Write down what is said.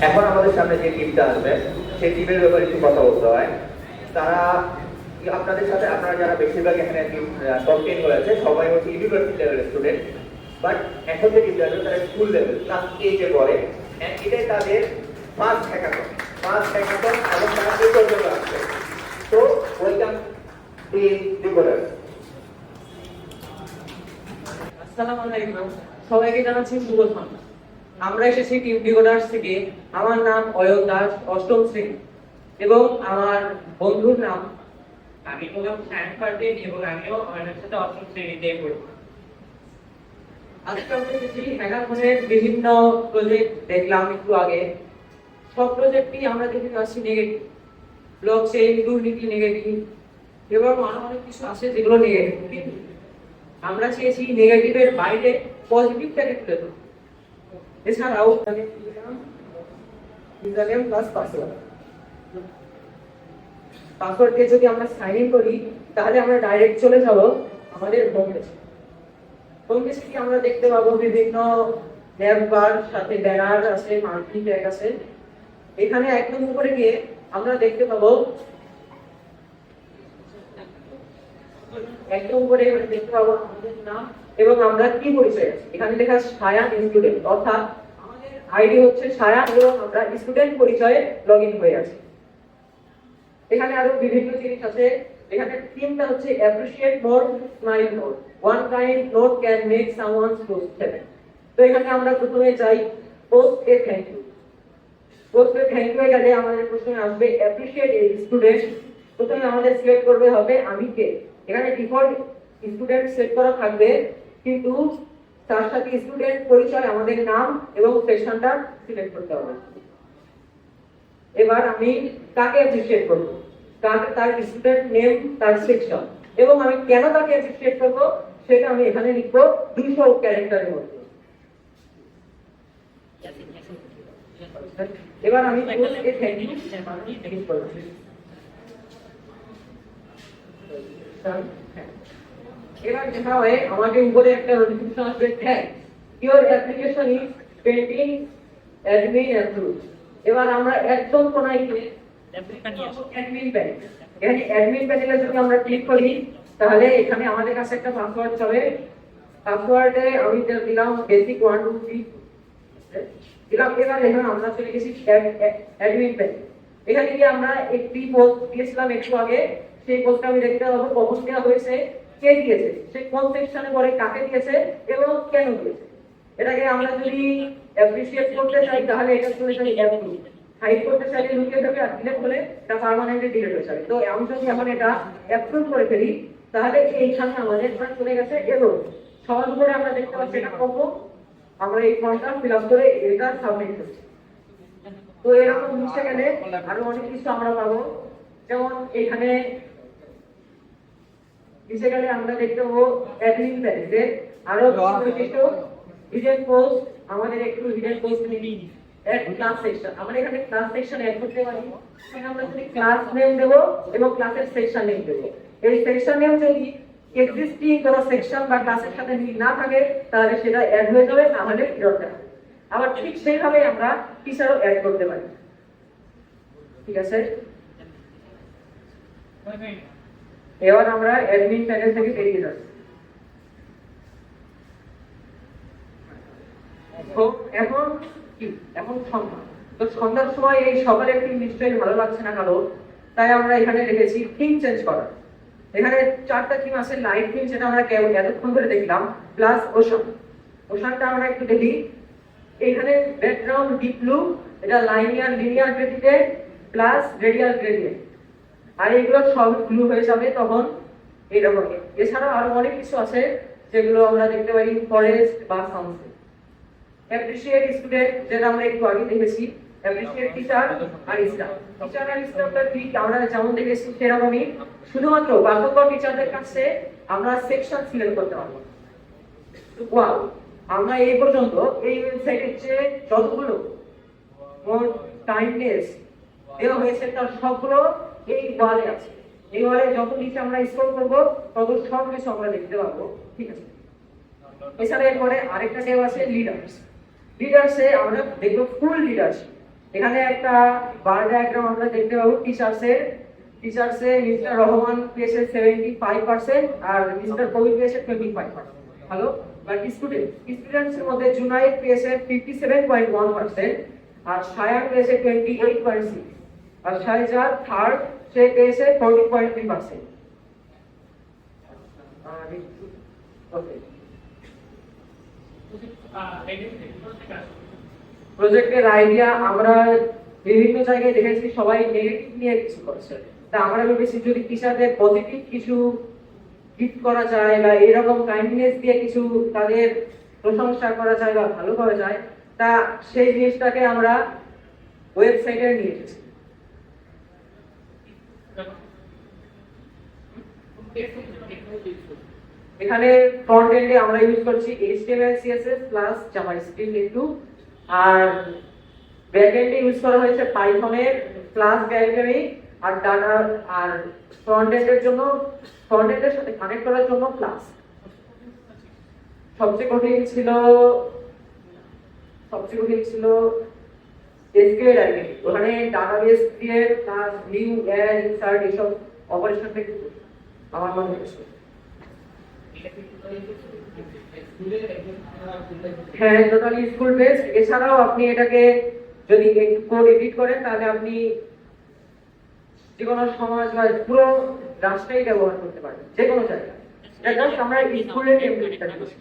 এখন আমাদের সামনে যে টিমটা আসবে সেই টিমের ব্যাপারে একটু কথা বলতে হয়। তারা আপনাদের সাথে, আপনারা যারা বেশিরভাগ এখানে টপ 10 হয়েছে সবাই হচ্ছে ইউনিভার্সিটি লেভেলের স্টুডেন্ট, বাট এখন যে টিমটা আসবে তারা স্কুল লেভেল ক্লাস 8 এ পড়ে। এটাই তাদের ফার্স্ট হ্যাকাথন এবং তারা এই পর্যন্ত আসছে। তো ওয়েলকাম দি ডিকোডার। আসসালামু আলাইকুম, সবাইকে জানাচ্ছি শুভ সন্ধ্যা। আমরা এসেছি টিম ডিকোডার্স থেকে। আমার নাম অয়ন দাস, অষ্টম শ্রেণী, এবং আমার বন্ধুর নাম আমি হলাম সায়েন্স পার্টিন এবং আমিও অনেক সাথে অষ্টম শ্রেণীতে পড়ি। আজকে আমরা এসেছি হ্যাকাথনের বিভিন্ন প্রজেক্ট দেখলাম একটু আগে। সব প্রজেক্টই আমরা দেখতে পাচ্ছি নেগেটিভ, ব্লক চেইন, দুর্নীতি নেগেটিভ, এবং আরো অনেক কিছু আছে যেগুলো নেগেটিভ। আমরা চেয়েছি নেগেটিভের বাইরে পজিটিভটাকে তুলে ধরতে। এছাড়াও ইউজারনেম প্লাস পাসওয়ার্ড, পাসওয়ার্ড দিয়ে যদি আমরা সাইন ইন করি তাহলে আমরা ডাইরেক্ট চলে যাব আমাদের হোম পেজে। হোম পেজে কি আমরা দেখতে পাবো বিভিন্ন ট্যাব বার, সাথে ব্যানার আছে, মার্কেটিং ট্যাগ আছে। এখানে একদম উপরে গিয়ে আমরা দেখতে পাবো, একদম উপরে দেখতে পাবো আমাদের নাম এবং আমরা কি পরিচয় আছে। এখানে লেখা সায়ান স্টুডেন্ট, অর্থাৎ আমাদের আইডি হচ্ছে সায়ান এবং আমরা স্টুডেন্ট পরিচয়ে লগইন হয়ে আছি। এখানে আরো বিভিন্ন জিনিস আছে। এখানে থিমটা হচ্ছে appreciate more, smile more, one kind note can make someone's post happy. তো এখানে আমরা প্রথমে যাই post a thank you. Post a thank you গেলে আমাদের প্রশ্নে আসবে অ্যাপ্রিশিয়েট এ স্টুডেন্ট। প্রথমে আমাদের সিলেক্ট করবে হবে আমি কে। এখানে ডিফল্ট স্টুডেন্ট সেট করা থাকবে, কিন্তু তার সাথে স্টুডেন্ট পরিচয় আমাদের নাম এবং সেকশনটা সিলেক্ট করতে হবে। এবার আমি কাকে অ্যাপ্রিশিয়েট করব, তার স্টুডেন্ট নেম, তার সেকশন, এবং আমি কেন তাকে অ্যাপ্রিশিয়েট করব সেটা আমি এখানে লিখব 200 ক্যারেক্টারের মধ্যে। এবার আমি post a thank you click করব। এবার দেখা হয় আমাকে উপরে একটা নোটিফিকেশন আসবে, thank your application is pending admin approve. এবার আমরা একদম কোনায় গিয়ে অ্যাডমিন প্যানেল, এখানে অ্যাডমিন প্যানেলে যদি আমরা ক্লিক করি তাহলে এখানে আমাদের কাছে একটা পাসওয়ার্ড চলে। পাসওয়ার্ডে আমি দিলাম বেসিক 1 2 3 দিলাম। এবার এখানে আমরা চলে গেছি অ্যাডমিন প্যানেল। এখানে গিয়ে আমরা একটি পোস্ট দিয়েছিলাম একটু আগে, সেই পোস্টটা আমি দেখতে পাবো কখন দেওয়া হয়েছে, কে দিয়েছে, সে কোন সেকশনে পড়ে, কাকে দিয়েছে এবং কেন দিয়েছে। এটাকে আমরা যদি অ্যাপ্রিশিয়েট করতে চাই তাহলে এটা চলে যাবে অ্যাপ্রুভ, হাইড করতে চাইলে লুকিয়ে যাবে, আর ডিলিট হলে এটা পার্মানেন্টলি ডিলিট হয়ে যাবে। তো আমি যদি এখন এটা অ্যাপ্রুভ করে ফেলি তাহলে এইখানে আমাদের এটা চলে গেছে এবং সবার উপরে আমরা দেখতে পাচ্ছি এটা করবো, আমরা এই ফর্মটা ফিল আপ করে এটা সাবমিট করছি। তো এরকম নিচে গেলে আরো অনেক কিছু আমরা পাবো, যেমন এখানে নিচে গেলে আমরা দেখতে পাবো অ্যাডমিন প্যানেলে আরো বৈশিষ্ট্য, হিডেন পোস্ট। আমাদের একটু হিডেন পোস্ট নিই, এড ক্লাস সেকশন। আমরা এখানে ক্লাস সেকশন এড করতে পারি। এখানে আমরা যদি ক্লাস নেম দেব এবং ক্লাসের সেকশন নেম দেব। এই সেকশন নেম যদি এক্সিস্টিং কোন সেকশন বা ক্লাসের সাথে মিল না থাকে তাহলে সেটা অ্যাড হয়ে যাবে, না হলে ফেরত দেবে। আবার ঠিক সেইভাবে আমরা টিচারও অ্যাড করতে পারি। ঠিক আছে, এবার আমরা অ্যাডমিন প্যানেল থেকে বেরিয়ে যাচ্ছি। তো এখন কি, এখন সন্ধ্যা। তো সন্ধ্যার সময় এই সবার একটি নিশ্চয়ই ভালো লাগছে না কারো, তাই আমরা এখানে রেখেছি থিম চেঞ্জ করা। এখানে 4টা থিম আছে। লাইট থিম, যেটা আমরা এতক্ষণ ধরে দেখলাম, প্লাস ওশান। ওশানটা আমরা একটু দেখি। এখানে ব্যাকগ্রাউন্ড ডিপ ব্লু, এটা linear gradient plus radial gradient, আর এগুলো সব ব্লু হয়ে যাবে তখন এরকম। এছাড়াও আরো অনেক কিছু আছে যেগুলো আমরা দেখতে পারি, ফরেস্ট বা সানসেট। অ্যাপ্রিশিয়েট স্টুডেন্ট, যেটা আমরা একটু আগে দেখেছি, অ্যাপ্রিশিয়েট টিচার আর স্টাফ। টিচার আর স্টাফটা ঠিক আমরা যেমন দেখেছি সেরকমই, শুধুমাত্র বাধ্যকর টিচারদের কাছে আমরা সেকশন সিলেক্ট করতে পারবো। ওয়াও, আমরা এই পর্যন্ত এই ওয়েবসাইটের যে যতগুলো মোর কাইন্ডনেস দেওয়া হয়েছে তার সবগুলো এই ওয়ালে আছে। এই ওয়ালে যত নিচে আমরা স্ক্রল করব তত সব কিছু আমরা দেখতে পাবো। ঠিক আছে, এছাড়া এরপরে আরেকটা ট্যাব আছে লিডার্স। লিডার্সে আমরা দেখবো ফুল লিডারশিপ। এখানে একটা বার ডায়াগ্রাম আমরা দেখতে পাবো টিচার্সে মিস্টার রহমান পেয়েছে 75% আর মিস্টার কবির পেয়েছে 25%। হ্যালো, বাট স্টুডেন্টস এর মধ্যে জুনাইদ পেয়েছে 57.1% আর সায়ান পেয়েছে 28.6 আর শাহজাদ থার্ড, সে পেয়েছে 40.3%। ওকে, প্রজেক্টের আইডিয়া আমরা বিভিন্ন জায়গায় দেখেছি সবাই নেগেটিভ নিয়ে কিছু করছে, তা আমরা ভেবেছি যদি টিচারদের পজিটিভ কিছু গিফট করা যায় বা এরকম কাইন্ডনেস দিয়ে কিছু তাদের প্রশংসা করা যায় বা ভালো করা যায়, তা সেই জিনিসটাকে আমরা ওয়েবসাইটে নিয়ে এসেছি। এখানে ফ্রন্ট এন্ডে আমরা ইউজ করছি HTML CSS প্লাস জাভাস্ক্রিপ্ট একটু, আর ব্যাক এন্ডে ইউজ করা হয়েছে পাইথনের প্লাস গ্যালারি আর ডাটা, আর ফ্রন্ট এন্ডের জন্য ফ্রন্ট এন্ডের সাথে কানেক্ট করার জন্য প্লাস। সবচেয়ে কঠিন ছিল SQL আইডেন্টি, ওখানে database create plus new add insert এইসব অপারেশন থেকে আমার মনে হচ্ছে। হ্যাঁ, টোটালি স্কুল বেসড। এছাড়াও আপনি এটাকে যদি কোড এডিট করেন তাহলে আপনি যে কোনো সমাজ বা পুরো রাষ্ট্রেই ব্যবহার করতে পারবেন, যে কোনো জায়গায়। এটা জাস্ট আমরা স্কুলের টেমপ্লেটটা দিয়েছি।